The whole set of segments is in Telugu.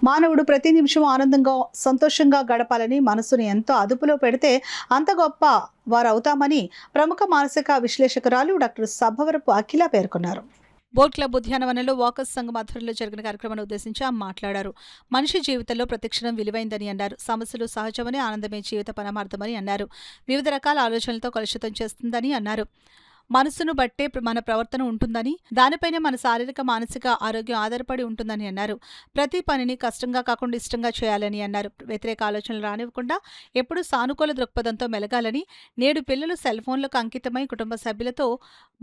మానవుడు ప్రతి నిమిషం ఆనందంగా సంతోషంగా గడపాలని మనసును ఎంతో అదుపులో పెడితే అంత గొప్ప వారు అవుతామని ప్రముఖ మానసిక విశ్లేషకురాలు డాక్టర్ సభవరపు అఖిల పేర్కొన్నారు. బోట్ క్లబ్ ఉద్యానవనంలో వాకర్స్ సంఘం ఆధ్వర్యంలో జరిగిన కార్యక్రమాన్ని ఉద్దేశించి ఆమె మాట్లాడారు. మనిషి జీవితంలో ప్రతిక్షణం విలువైందని అన్నారు. సమస్యలు సహజమని, ఆనందమే జీవిత పరమార్థమని అన్నారు. వివిధ రకాల ఆలోచనలతో కలుషితం చేస్తుందని అన్నారు. మనసును బట్టే మన ప్రవర్తన ఉంటుందని, దానిపైనే మన శారీరక మానసిక ఆరోగ్యం ఆధారపడి ఉంటుందని అన్నారు. ప్రతి పనిని కష్టంగా కాకుండా ఇష్టంగా చేయాలని అన్నారు. వ్యతిరేక ఆలోచనలు రానివ్వకుండా ఎప్పుడూ సానుకూల దృక్పథంతో మెలగాలని, నేడు పిల్లలు సెల్ ఫోన్లకు అంకితమై కుటుంబ సభ్యులతో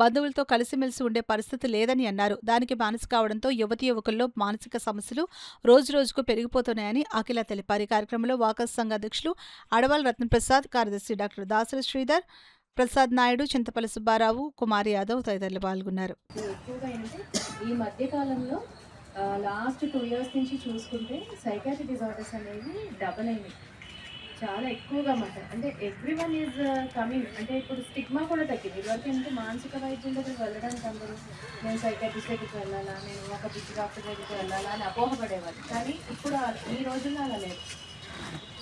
బంధువులతో కలిసిమెలిసి ఉండే పరిస్థితి లేదని అన్నారు. దానికి బానిస కావడంతో యువతీ యువకుల్లో మానసిక సమస్యలు రోజురోజుకు పెరిగిపోతున్నాయని అఖిల తెలిపారు. ఈ కార్యక్రమంలో వాకర్స్ సంఘ అధ్యక్షులు అడవాల్ రత్నప్రసాద్, కార్యదర్శి డాక్టర్ దాసరి శ్రీధర్, ప్రసాద్ నాయుడు, చింతపల్లి సుబ్బారావు, కుమారి యాదవ్ తదితరులు పాల్గొన్నారు. ఈ మధ్య కాలంలో లాస్ట్ 2 years నుంచి చూసుకుంటే సైకాట్రిక్ డిజార్డర్స్ అనేవి డబల్ అయినాయి, చాలా ఎక్కువగా మాట. అంటే ఎవ్రీవన్ ఈజ్ కమింగ్. అంటే ఇప్పుడు స్టిగ్మా కూడా తగ్గింది. ఇదివరకు ఏంటంటే మానసిక వైద్యం దగ్గరికి వెళ్ళడానికి అందరూ నేను సైకాట్రిస్ట్ దగ్గరికి వెళ్ళాలా, నేను ఒక పిచ్చి డాక్టర్ దగ్గరికి వెళ్ళాలా అని అపోహపడేవారు. కానీ ఇప్పుడు ఈ రోజుల్లో అలా లేదు.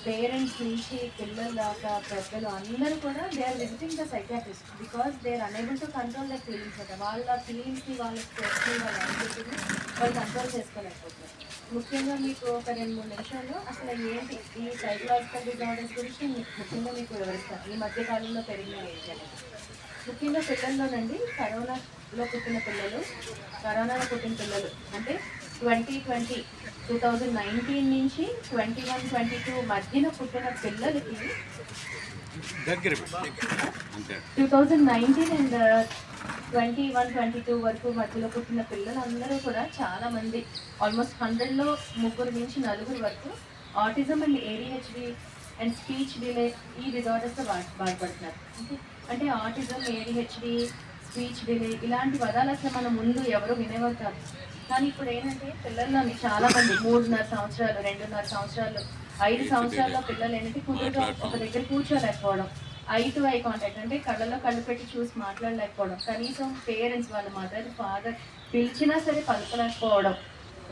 పేరెంట్స్ నుంచి పిల్లల దాకా పెద్దలు అందరూ కూడా they are visiting the psychiatrist because they are unable to control the feelings. అంటే వాళ్ళ ఫీలింగ్స్ని వాళ్ళకి వాళ్ళ అనుభూతిని వాళ్ళు కంట్రోల్ చేసుకోలేకపోతున్నారు. ముఖ్యంగా మీకు ఒక 2-3 నిమిషాల్లో అసలు ఏంటి ఈ సైకలాజికల్ డిజార్డర్స్ గురించి ముఖ్యంగా మీకు వివరిస్తాను. ఈ మధ్య కాలంలో పెరిగిన ఏంటి అనేది ముఖ్యంగా పిల్లల్లోనండి. కరోనాలో పుట్టిన పిల్లలు అంటే 2019 నుంచి 21-22 మధ్యన పుట్టిన పిల్లలకి 2019 అండ్ 21-22 వరకు మధ్యలో పుట్టిన పిల్లలందరూ కూడా చాలా మంది, ఆల్మోస్ట్ 100లో 3 నుంచి 4 వరకు autism and ADHD and speech delay ఈ డిజార్డర్స్తో బాధపడుతున్నారు. అంటే ఆటిజం, ADHD, స్పీచ్ డిలే ఇలాంటి పదాలు అసలు మన ముందు ఎవరు వినేవారు కాదు. కానీ ఇప్పుడు ఏంటంటే పిల్లల్లో చాలా మంది 3.5 సంవత్సరాలు, 2.5 సంవత్సరాలు, 5 సంవత్సరాల్లో పిల్లలు ఏంటంటే కూతురుగా ఒక దగ్గర కూర్చోలేకపోవడం, ఐ టు ఐ కాంటాక్ట్ అంటే కళ్ళలో కళ్ళు పెట్టి చూసి మాట్లాడలేకపోవడం, కనీసం పేరెంట్స్ వాళ్ళ మదర్ ఫాదర్ పిలిచినా సరే పలకలేకపోవడం,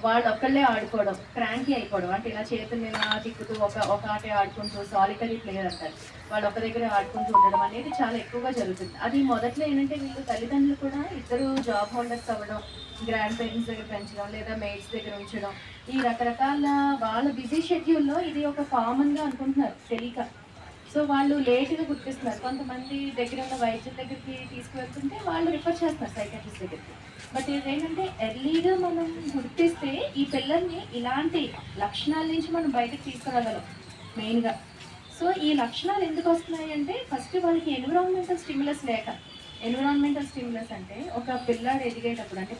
వాళ్ళు ఒక్కళ్ళే ఆడుకోవడం, క్రాంకీ అయిపోవడం. అంటే ఇలా చేతులు ఇలా తిప్పుతూ ఒక ఆటే ఆడుకుంటూ సాలిటరీ ప్లేయర్ అంటారు, వాళ్ళు ఒక దగ్గర ఆడుకుంటూ ఉండడం అనేది చాలా ఎక్కువగా జరుగుతుంది. అది మొదట్లో ఏంటంటే వీళ్ళు తల్లిదండ్రులు కూడా ఇద్దరు జాబ్ హోల్డర్స్ అవ్వడం, గ్రాండ్ పేరెంట్స్ దగ్గర పెంచడం లేదా మేడ్స్ దగ్గర ఉంచడం, ఈ రకరకాల వాళ్ళ బిజీ షెడ్యూల్లో ఇది ఒక కామన్గా అనుకుంటున్నారు తెలియక. సో వాళ్ళు లేట్గా గుర్తిస్తున్నారు. కొంతమంది దగ్గర ఉన్న వైద్యుల దగ్గరికి తీసుకువెళ్తుంటే వాళ్ళు రిఫర్ చేస్తున్నారు సైకాట్రిస్ట్ దగ్గరికి. బట్ ఇదేంటంటే ఎర్లీగా మనం గుర్తిస్తే ఈ పిల్లల్ని ఇలాంటి లక్షణాల నుంచి మనం బయటకు తీసుకురాగలం మెయిన్గా. సో ఈ లక్షణాలు ఎందుకు వస్తున్నాయి అంటే ఫస్ట్ వాళ్ళకి ఎన్విరాన్మెంటల్ స్టిమ్యులస్ లేక. ఎన్విరాన్మెంటల్ స్టిమ్యులస్ అంటే ఒక పిల్లాడు ఎదిగేటప్పుడు అంటే